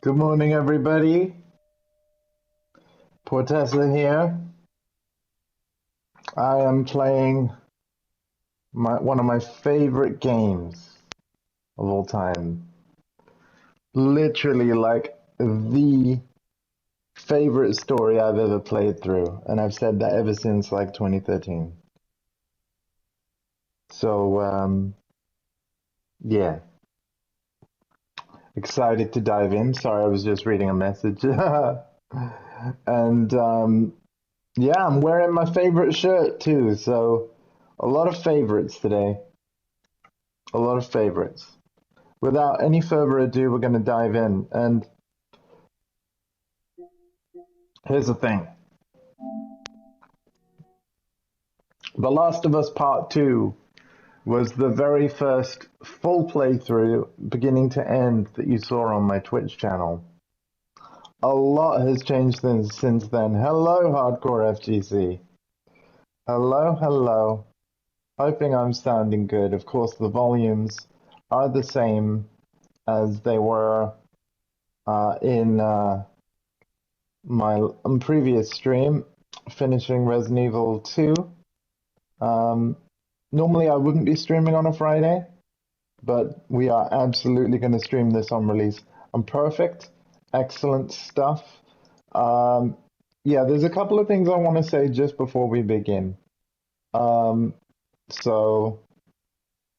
Good morning, everybody. Portessa here. I am playing one of my favorite games of all time. Literally, like the favorite story I've ever played through, and I've said that ever since like 2013. So, yeah, excited to dive in. Sorry, I was just reading a message. And yeah, I'm wearing my favorite shirt too, so a lot of favorites today. A lot of favorites. Without any further ado, we're going to dive in. And here's the thing. The Last of Us Part 2 was the very first full playthrough, beginning to end, that you saw on my Twitch channel. A lot has changed since then. Hello, Hardcore FGC. Hello, hello. Hoping I'm sounding good. Of course, the volumes are the same as they were in my previous stream, finishing Resident Evil 2. Normally I wouldn't be streaming on a Friday, but we are absolutely going to stream this on release. I'm perfect. Excellent stuff. Yeah, there's a couple of things I want to say just before we begin. So,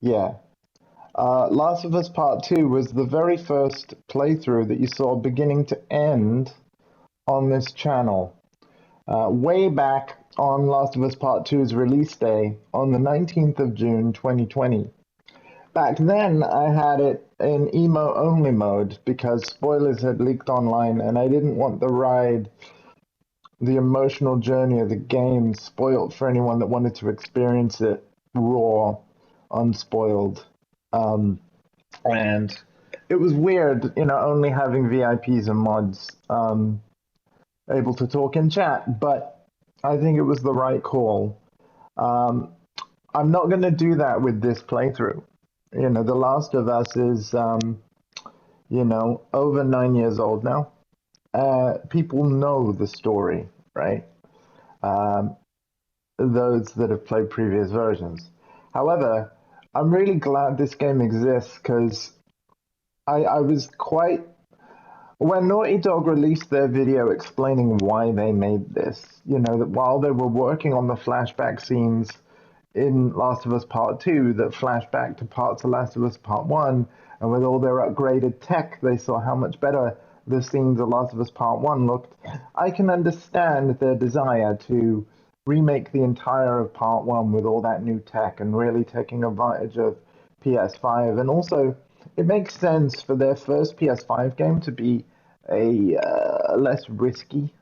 yeah. Last of Us Part 2 was the very first playthrough that you saw beginning to end on this channel. Way back on Last of Us Part 2's release day on the 19th of June 2020. Back then, I had it in emo-only mode because spoilers had leaked online and I didn't want the ride, the emotional journey of the game spoiled for anyone that wanted to experience it raw, unspoiled. And it was weird, only having VIPs and mods able to talk in chat, but I think it was the right call. I'm not going to do that with this playthrough. The Last of Us is, over 9 years old now. People know the story, right? Those that have played previous versions. However, I'm really glad this game exists because I was quite... When Naughty Dog released their video explaining why they made this, that while they were working on the flashback scenes in Last of Us Part 2 that flash back to parts of Last of Us Part 1, and with all their upgraded tech, they saw how much better the scenes of Last of Us Part 1 looked. I can understand their desire to remake the entire of Part 1 with all that new tech and really taking advantage of PS5. And also, it makes sense for their first PS5 game to be a less risky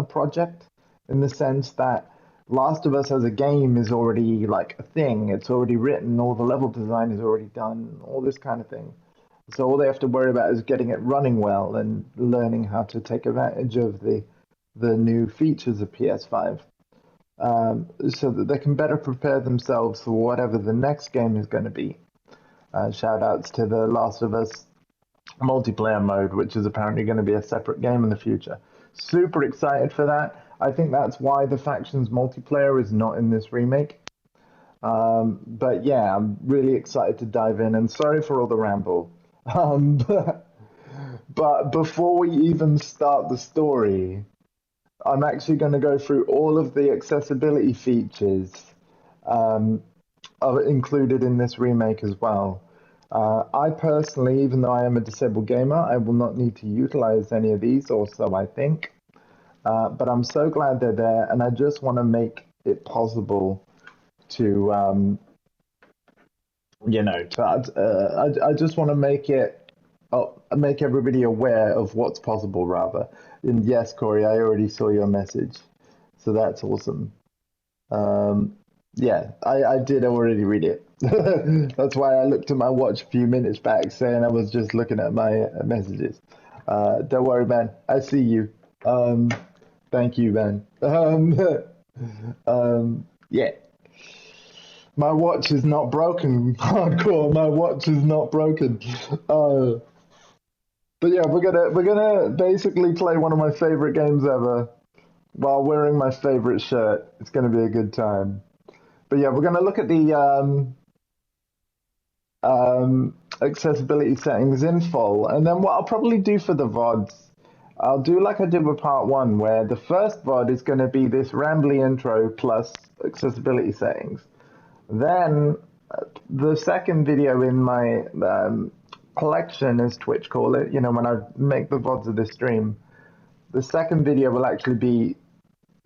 project, in the sense that Last of Us as a game is already like a thing. It's already written, all the level design is already done, all this kind of thing. So all they have to worry about is getting it running well and learning how to take advantage of the new features of PS5, so that they can better prepare themselves for whatever the next game is going to be. Shout outs to the Last of Us multiplayer mode, which is apparently going to be a separate game in the future. Super excited for that. I think that's why the Factions multiplayer is not in this remake. But yeah, I'm really excited to dive in, and sorry for all the ramble. But before we even start the story, I'm actually going to go through all of the accessibility features included in this remake as well. I personally, even though I am a disabled gamer, I will not need to utilize any of these, or so I think. But I'm so glad they're there, and I just want to make it possible to, I just want to make it make everybody aware of what's possible, rather. And yes, Corey, I already saw your message, so that's awesome. Um, yeah, I did already read it. That's why I looked at my watch a few minutes back, saying I was just looking at my messages. Don't worry, man. I see you. Um, Thank you, man. Yeah. My watch is not broken. Hardcore. My watch is not broken. Uh, but yeah, we're gonna basically play one of my favorite games ever while wearing my favorite shirt. It's gonna be a good time. But yeah, we're gonna look at the accessibility settings in full, and then what I'll probably do for the VODs, I'll do like I did with part one, where the first VOD is gonna be this rambly intro plus accessibility settings. Then the second video in my collection, as Twitch call it, when I make the VODs of this stream, the second video will actually be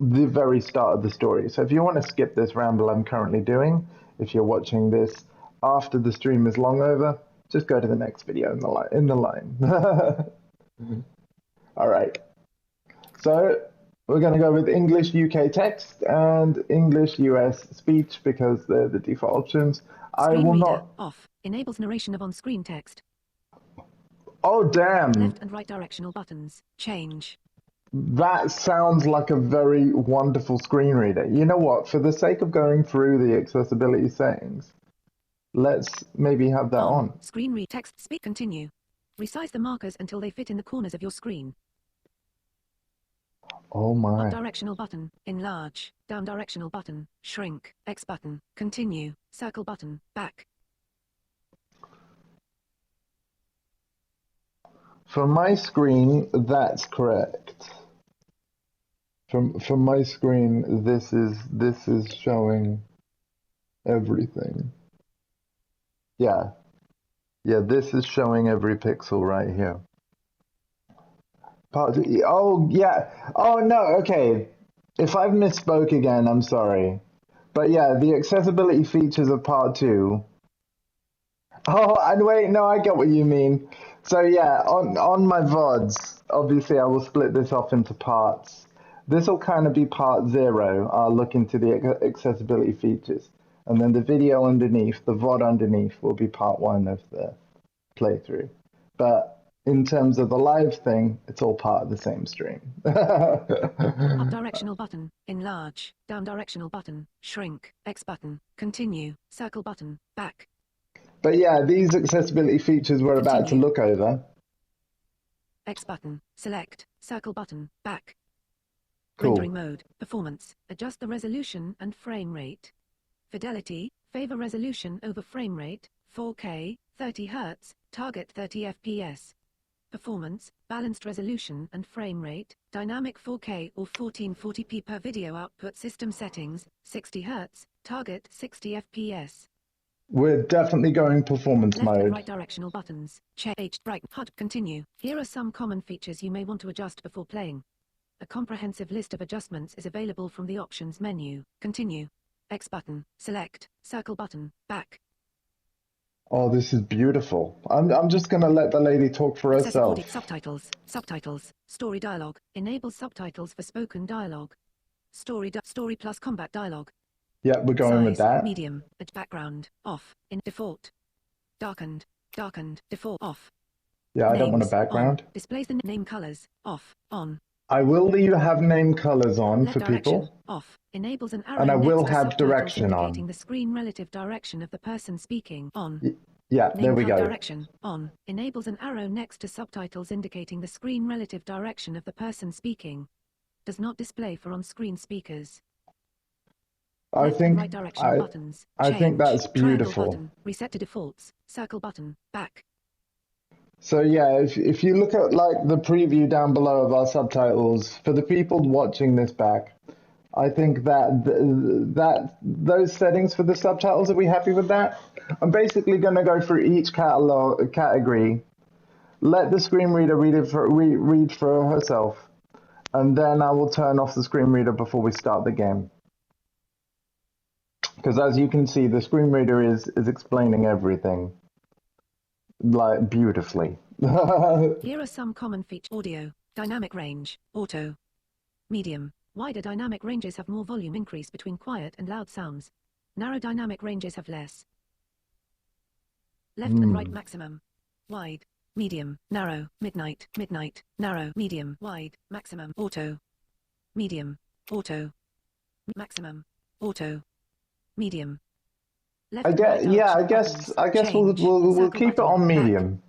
the very start of the story. So if you want to skip this ramble I'm currently doing, if you're watching this after the stream is long over, just go to the next video in the line. All right. So we're going to go with English UK text and English US speech because they're the default options. I Screen will reader not. off. Enables narration of on-screen text. Oh, damn. Left and right directional buttons. Change. That sounds like a very wonderful screen reader. You know what? For the sake of going through the accessibility settings, let's maybe have that on. Screen read text speak continue. Resize the markers until they fit in the corners of your screen. Oh my. Up directional button, enlarge, down directional button, shrink, X button, continue, circle button, back. For my screen, that's correct. From my screen, this is showing everything. Yeah. Yeah, this is showing every pixel right here. Oh, yeah. Oh, no, okay. If I've misspoke again, I'm sorry. But yeah, the accessibility features of part two. Oh, and wait, no, I get what you mean. So yeah, on my VODs, obviously I will split this off into parts. This will kind of be part zero. I'll look into the accessibility features. And then the video underneath, the VOD underneath, will be part one of the playthrough. But in terms of the live thing, it's all part of the same stream. Up directional button, enlarge, down directional button, shrink, X button, continue, circle button, back. But yeah, these accessibility features we're about to look over. X button, select, circle button, back. Cool. Rendering mode, performance, adjust the resolution and frame rate. Fidelity, favor resolution over frame rate, 4K, 30 Hz, target 30 FPS. Performance, balanced resolution and frame rate, dynamic 4K or 1440p per video output system settings, 60 Hz, target 60 FPS. We're definitely going performance Left mode. and right directional buttons, change, bright, HUD, continue. Here are some common features you may want to adjust before playing. A comprehensive list of adjustments is available from the options menu. Continue. X button, select, circle button, back. Oh, this is beautiful. I'm just gonna let the lady talk for herself. Subtitles, story dialogue, enable subtitles for spoken dialogue. Story plus combat dialogue. Yeah, we're going with that. Medium, background, off, in default. Darkened, default, off. Yeah, I don't want a background. On. Displays the name colors, off, on. I will have name colors on for people. Off. Enables an arrow and I will next to have direction indicating on. the screen relative direction of the person speaking. On. Yeah, there we go. Direction. On. Enables an arrow next to subtitles indicating the screen relative direction of the person speaking. Does not display for on-screen speakers. I think right directional buttons. I think that's beautiful. Button, reset to defaults. Circle button. Back. So yeah, if you look at like the preview down below of our subtitles, for the people watching this back, I think that those settings for the subtitles, are we happy with that? I'm basically going to go through each category, let the screen reader read for herself, and then I will turn off the screen reader before we start the game. Because as you can see, the screen reader is explaining everything. like beautifully. Here are some common features. Audio, dynamic range, auto, medium. Wider dynamic ranges have more volume increase between quiet and loud sounds. Narrow dynamic ranges have less. Left and right maximum. Wide, medium, narrow, midnight, narrow, medium, wide, maximum, auto, medium, auto, maximum, auto, medium. Left and right Yeah, buttons. I guess Change, we'll circle keep it button, on back. medium.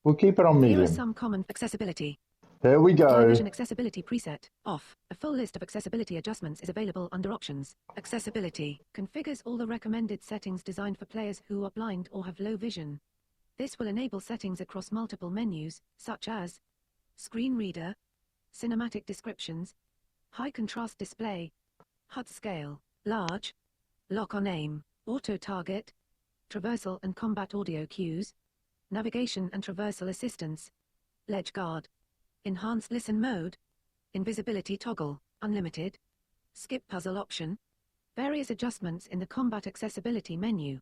We'll keep it on Here are medium. some common accessibility. Here we Apply go. Vision Accessibility Preset, off. A full list of accessibility adjustments is available under Options. Accessibility configures all the recommended settings designed for players who are blind or have low vision. This will enable settings across multiple menus, such as Screen Reader, Cinematic Descriptions, High Contrast Display, HUD Scale, Large, Lock on Aim, Auto Target, Traversal and Combat Audio Cues, Navigation and Traversal Assistance, Ledge Guard, Enhanced Listen Mode, Invisibility Toggle, Unlimited, Skip Puzzle Option, various adjustments in the Combat Accessibility menu.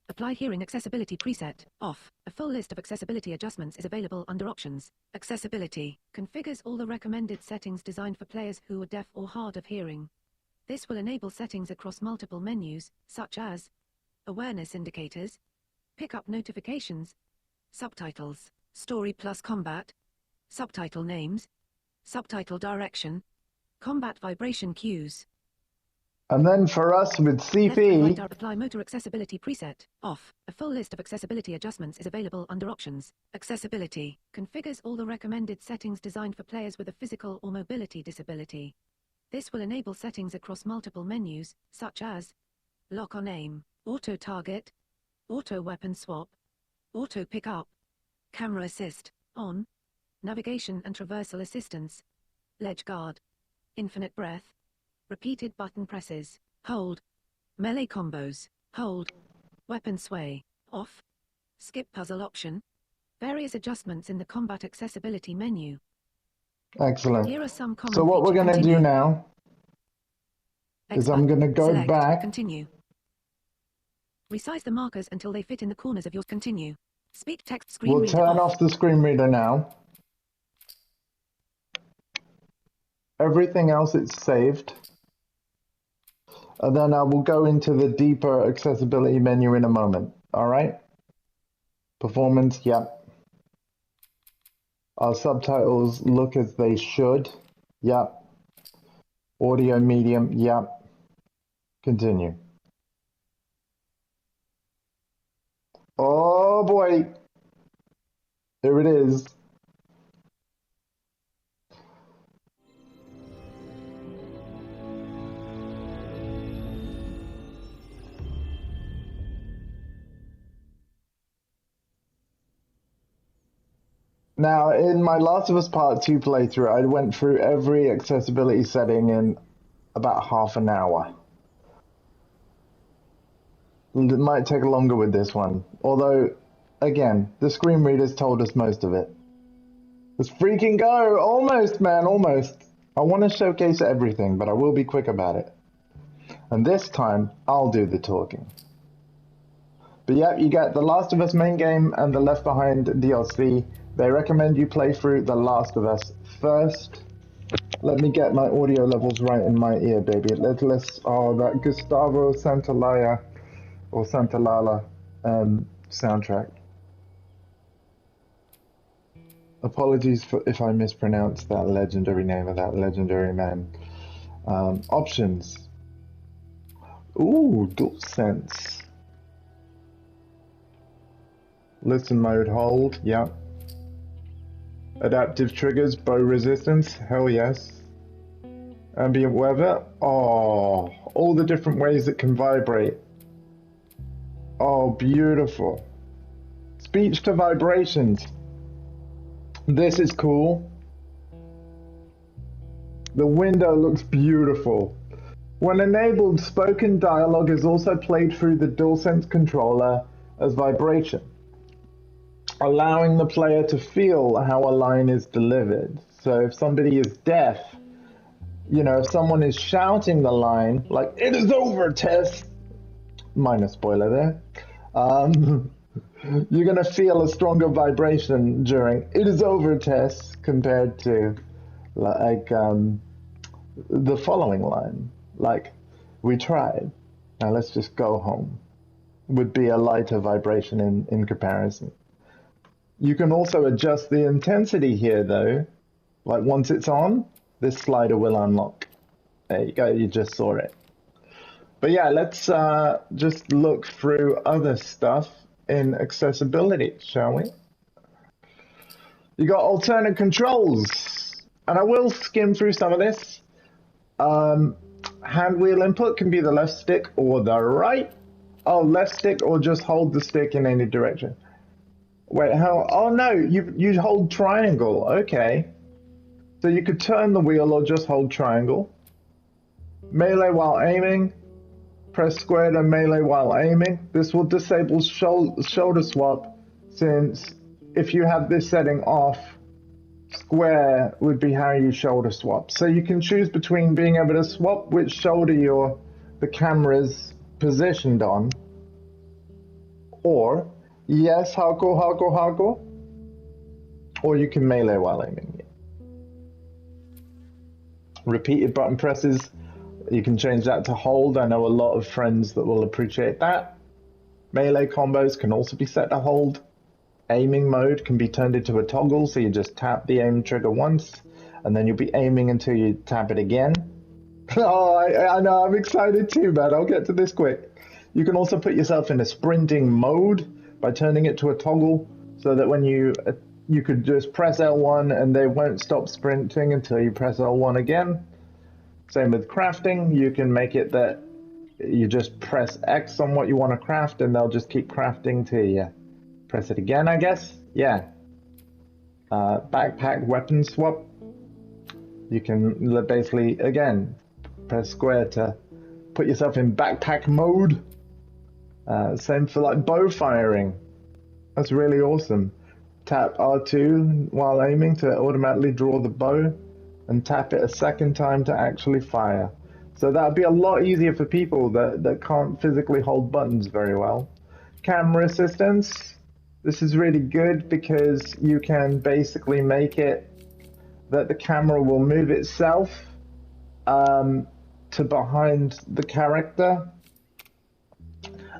Apply Hearing Accessibility Preset, off. A full list of accessibility adjustments is available under Options. Accessibility configures all the recommended settings designed for players who are deaf or hard of hearing. This will enable settings across multiple menus, such as Awareness Indicators, Pickup Notifications, Subtitles, Story plus Combat, Subtitle Names, Subtitle Direction, Combat Vibration Cues. And then for us with Left and right CP, apply Motor Accessibility Preset, off. A full list of accessibility adjustments is available under Options. Accessibility configures all the recommended settings designed for players with a physical or mobility disability. This will enable settings across multiple menus, such as Lock on Aim, Auto Target, Auto Weapon Swap, Auto Pickup, Camera Assist, on, Navigation and Traversal Assistance, Ledge Guard, Infinite Breath, Repeated Button Presses, Hold, Melee Combos, Hold, Weapon Sway, off, Skip Puzzle Option, various adjustments in the Combat Accessibility menu. excellent. Here are some common So what we're features. going to do now X is I'm going to go select, back. Continue. Resize the markers until they fit in the corners of your continue. Speak text screen We'll reader turn off. off the screen reader now. Everything else it's saved. And then I will go into the deeper accessibility menu in a moment. All right? Performance, yep. Our subtitles look as they should. Yep. Audio medium, yep. Continue. Oh boy. There it is. Now, in my Last of Us Part 2 playthrough, I went through every accessibility setting in about half an hour. It might take longer with this one. Although, again, the screen readers told us most of it. Let's freaking go! Almost, man, almost. I want to showcase everything, but I will be quick about it. And this time, I'll do the talking. But yeah, you get the Last of Us main game and the Left Behind DLC. They recommend you play through the Last of Us first. Let me get my audio levels right in my ear, baby. Let's that Gustavo Santaolalla or Santaolalla soundtrack. Apologies for if I mispronounce that legendary name of that legendary man. Options. Ooh, DualSense. Listen mode, hold, yeah. Adaptive triggers, bow resistance, hell yes. Ambient weather, oh, all the different ways it can vibrate. Oh, beautiful. Speech to vibrations. This is cool. The window looks beautiful. When enabled, spoken dialogue is also played through the DualSense controller as vibration, allowing the player to feel how a line is delivered. So if somebody is deaf, you know, if someone is shouting the line, like, "It is over, Tess!" Minor spoiler there. You're gonna feel a stronger vibration during it is over tests compared to like the following line. Like, we tried. Now let's just go home. Would be a lighter vibration in comparison. You can also adjust the intensity here though. Like once it's on, this slider will unlock. There you go, you just saw it. But yeah, let's just look through other stuff in accessibility, shall we? You got alternate controls, and I will skim through some of this. Hand wheel input can be the left stick or the right. Oh, left stick or just hold the stick in any direction. Wait, how? Oh no, you hold triangle. Okay, so you could turn the wheel or just hold triangle. Melee while aiming. Press square to melee while aiming. This will disable shoulder swap, since if you have this setting off, square would be how you shoulder swap. So you can choose between being able to swap which shoulder the camera's positioned on, or yes, hardcore, or you can melee while aiming. Repeated button presses, you can change that to hold. I know a lot of friends that will appreciate that. Melee combos can also be set to hold. Aiming mode can be turned into a toggle, so you just tap the aim trigger once, and then you'll be aiming until you tap it again. Oh, I know, I'm excited too, man. I'll get to this quick. You can also put yourself in a sprinting mode by turning it to a toggle, so that when you could just press L1 and they won't stop sprinting until you press L1 again. Same with crafting. You can make it that you just press X on what you want to craft and they'll just keep crafting till you press it again, I guess. Yeah. Backpack weapon swap. You can basically, again, press square to put yourself in backpack mode. Same for like bow firing. That's really awesome. Tap R2 while aiming to automatically draw the bow, and tap it a second time to actually fire. So that would be a lot easier for people that can't physically hold buttons very well. Camera assistance. This is really good because you can basically make it that the camera will move itself to behind the character.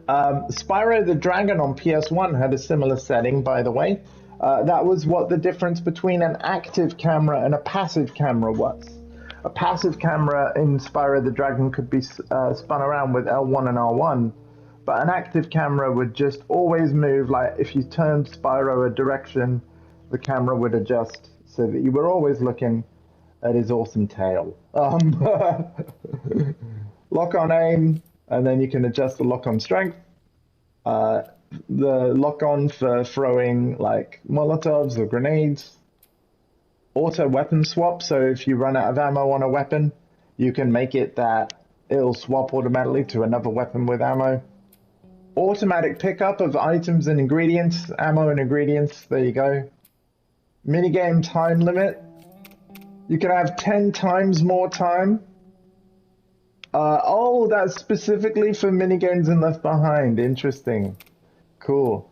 Spyro the Dragon on PS1 had a similar setting, by the way. That was what the difference between an active camera and a passive camera was. A passive camera in Spyro the Dragon could be spun around with L1 and R1, but an active camera would just always move. Like if you turned Spyro a direction, the camera would adjust so that you were always looking at his awesome tail. Lock on aim, and then you can adjust the lock on strength. The lock on for throwing like Molotovs or grenades. Auto weapon swap, so if you run out of ammo on a weapon, you can make it that it'll swap automatically to another weapon with ammo. Automatic pickup of items and ingredients, ammo and ingredients, there you go. Minigame time limit. You can have 10 times more time. Oh, that's specifically for minigames in Left Behind. Interesting. Cool.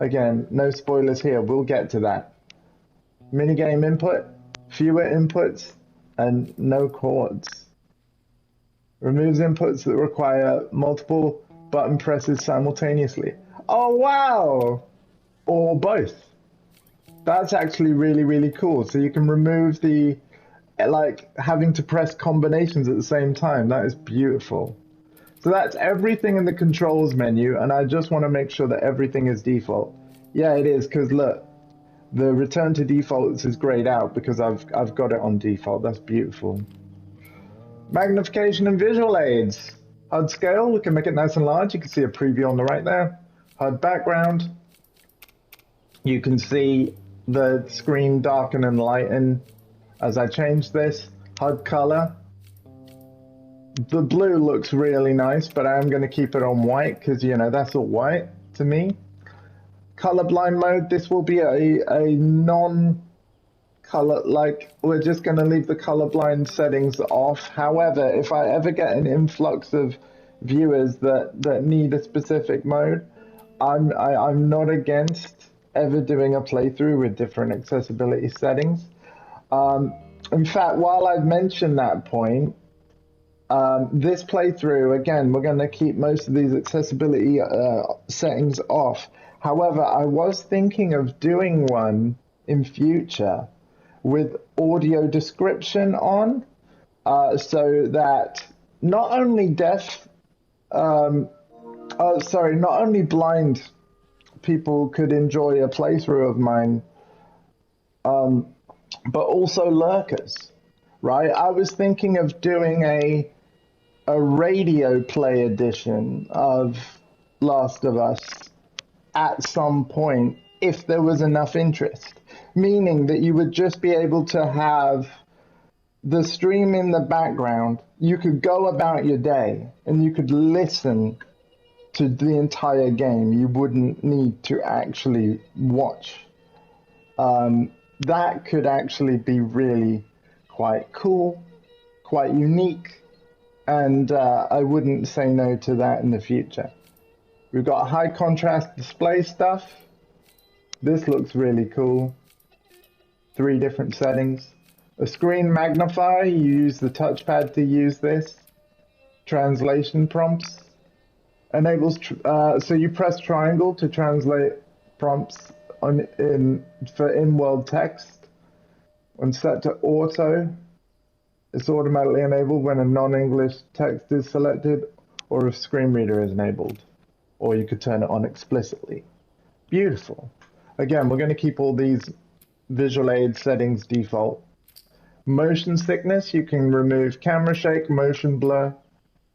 Again, no spoilers here. We'll get to that. Minigame input, fewer inputs, and no chords. Removes inputs that require multiple button presses simultaneously. Oh, wow! Or both. That's actually really, really cool. So you can remove the, like, having to press combinations at the same time. That is beautiful. So that's everything in the controls menu, and I just want to make sure that everything is default. Yeah, it is, because look, the return to defaults is grayed out because I've got it on default. That's beautiful. Magnification and visual aids. HUD scale, we can make it nice and large. You can see a preview on the right there. HUD background. You can see the screen darken and lighten as I change this. HUD color. The blue looks really nice, but I am going to keep it on white because, you know, that's all white to me. Colorblind mode, this will be a non-color, like, we're just going to leave the colorblind settings off. However, if I ever get an influx of viewers that need a specific mode, I'm not against ever doing a playthrough with different accessibility settings. Um, in fact, while I've mentioned that point, this playthrough, again, we're going to keep most of these accessibility settings off. However, I was thinking of doing one in future with audio description on, so that not only not only blind people could enjoy a playthrough of mine, but also lurkers, right? I was thinking of doing a radio play edition of Last of Us at some point if there was enough interest, meaning that you would just be able to have the stream in the background. You could go about your day and you could listen to the entire game. You wouldn't need to actually watch. That could actually be really quite cool, quite unique, and I wouldn't say no to that in the future. We've got high contrast display stuff. This looks really cool. 3 different settings. A screen magnifier, you use the touchpad to use this. Translation prompts. Enables, so you press triangle to translate prompts for in-world text. When set to auto, it's automatically enabled when a non-English text is selected or if screen reader is enabled. Or you could turn it on explicitly. Beautiful. Again, we're going to keep all these visual aid settings default. Motion sickness, you can remove camera shake, motion blur.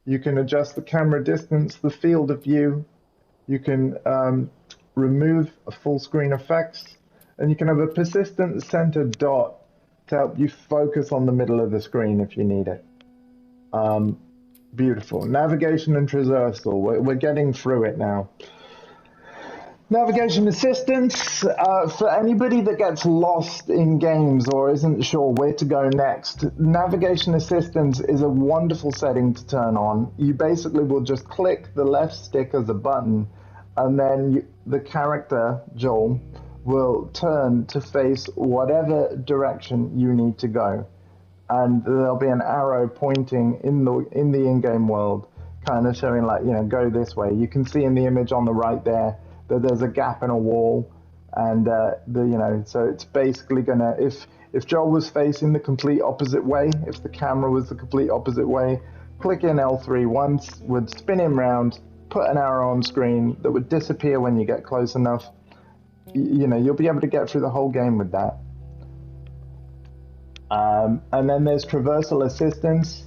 You can adjust the camera distance, the field of view. You can remove full screen effects. And you can have a persistent centered dot to help you focus on the middle of the screen if you need it. Beautiful. Navigation and traversal. We're getting through it now. Navigation assistance, for anybody that gets lost in games or isn't sure where to go next, navigation assistance is a wonderful setting to turn on. You basically will just click the left stick as a button, and then the character, Joel, will turn to face whatever direction you need to go. And there'll be an arrow pointing in the in-game world, kind of showing like, go this way. You can see in the image on the right there that there's a gap in a wall, and so it's basically gonna, if Joel was facing the complete opposite way, if the camera was the complete opposite way, click in L3 once, would spin him round, put an arrow on screen that would disappear when you get close enough. You'll be able to get through the whole game with that. And then there's traversal assistance.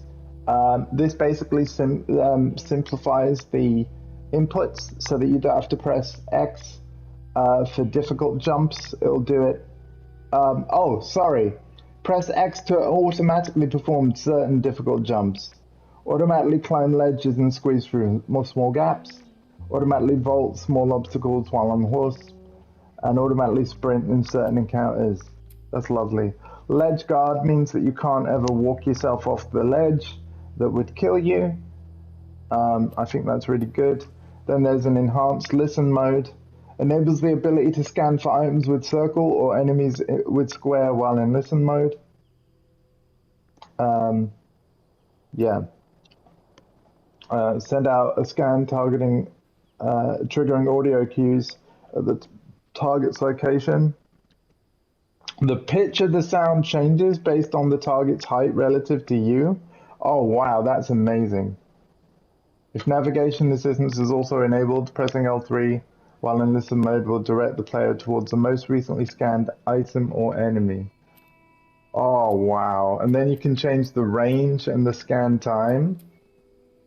This basically simplifies the inputs so that you don't have to press X for difficult jumps. It'll do it. Press X to automatically perform certain difficult jumps. Automatically climb ledges and squeeze through more small gaps. Automatically vault small obstacles while on horse. And automatically sprint in certain encounters. That's lovely. Ledge guard means that you can't ever walk yourself off the ledge. That would kill you. I think that's really good. Then there's an enhanced listen mode. Enables the ability to scan for items with circle or enemies with square while in listen mode. Send out a scan targeting, triggering audio cues at the target's location. The pitch of the sound changes based on the target's height relative to you. Oh wow, that's amazing. If navigation assistance is also enabled, pressing L3 while in listen mode will direct the player towards the most recently scanned item or enemy. Oh wow, and then you can change the range and the scan time.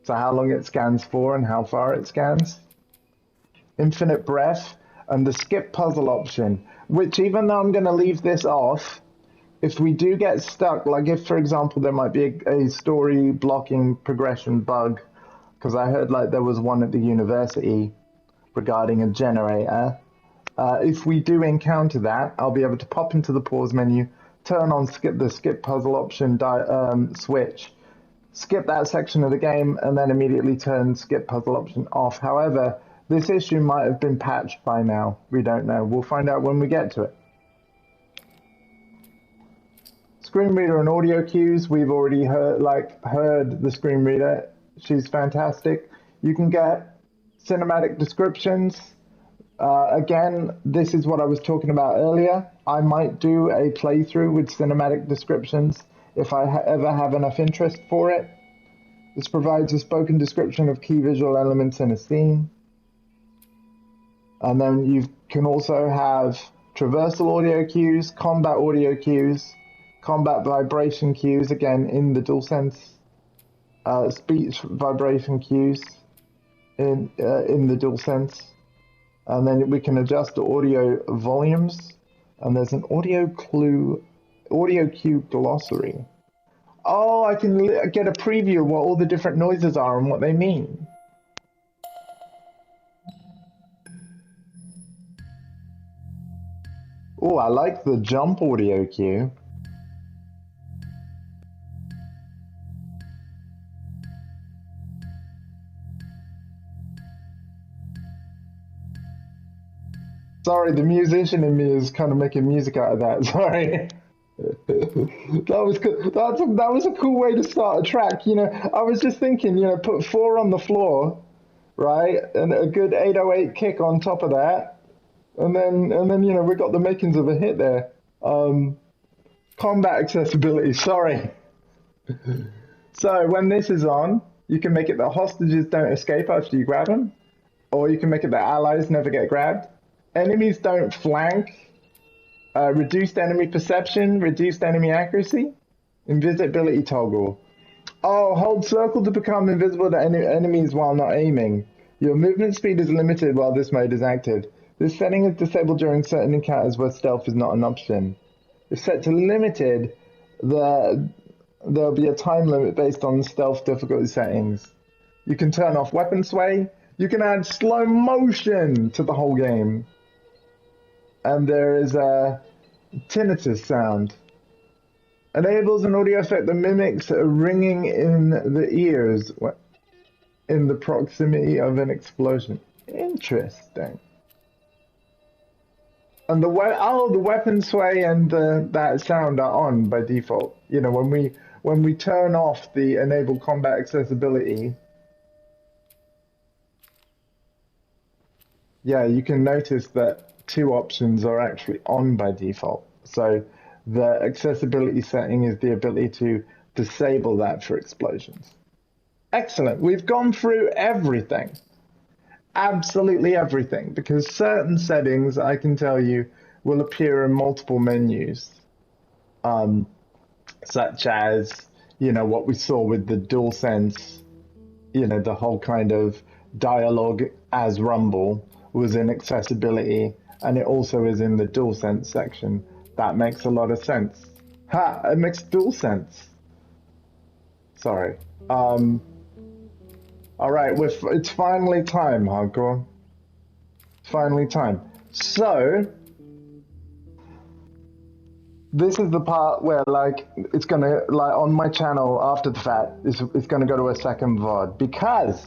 So how long it scans for and how far it scans. Infinite breath and the skip puzzle option, which even though I'm going to leave this off, if we do get stuck, like if, for example, there might be a story blocking progression bug, because I heard like there was one at the university regarding a generator. If we do encounter that, I'll be able to pop into the pause menu, turn on the skip puzzle option switch, skip that section of the game, and then immediately turn skip puzzle option off. However, This issue might have been patched by now. We don't know. We'll find out when we get to it. Screen reader and audio cues. We've already heard the screen reader. She's fantastic. You can get cinematic descriptions. Again, this is what I was talking about earlier. I might do a playthrough with cinematic descriptions if I ever have enough interest for it. This provides a spoken description of key visual elements in a scene. And then you can also have traversal audio cues, combat audio cues, combat vibration cues, again in the DualSense, speech vibration cues in the DualSense. And then we can adjust the audio volumes. And there's an audio cue glossary. Oh, I can get a preview of what all the different noises are and what they mean. Oh, I like the jump audio cue. Sorry, the musician in me is kind of making music out of that. Sorry. That was cool. That was a cool way to start a track. You know, I was just thinking, you know, put 4 on the floor, right, and a good 808 kick on top of that, and then you know we got the makings of a hit there. Combat accessibility. Sorry. So when this is on, you can make it that hostages don't escape after you grab them, or you can make it that allies never get grabbed. Enemies don't flank. Reduced enemy perception, reduced enemy accuracy, invisibility toggle. Oh, hold circle to become invisible to enemies while not aiming. Your movement speed is limited while this mode is active. This setting is disabled during certain encounters where stealth is not an option. If set to limited, there'll be a time limit based on stealth difficulty settings. You can turn off weapon sway. You can add slow motion to the whole game. And there is a tinnitus sound. Enables an audio effect that mimics a ringing in the ears in the proximity of an explosion. Interesting. And the weapon sway and that sound are on by default. You know, when we turn off the enable combat accessibility, yeah, you can notice that 2 options are actually on by default. So the accessibility setting is the ability to disable that for explosions. Excellent. We've gone through everything. Absolutely everything. Because certain settings, I can tell you, will appear in multiple menus. Such as, you know, what we saw with the DualSense, you know, the whole kind of dialogue as rumble was in accessibility. And it also is in the DualSense section. That makes a lot of sense. Ha! It makes DualSense. Sorry. All right, it's finally time, Hardcore. It's finally time. So, this is the part where, like, it's gonna, like, on my channel after the fact, it's gonna go to a second VOD because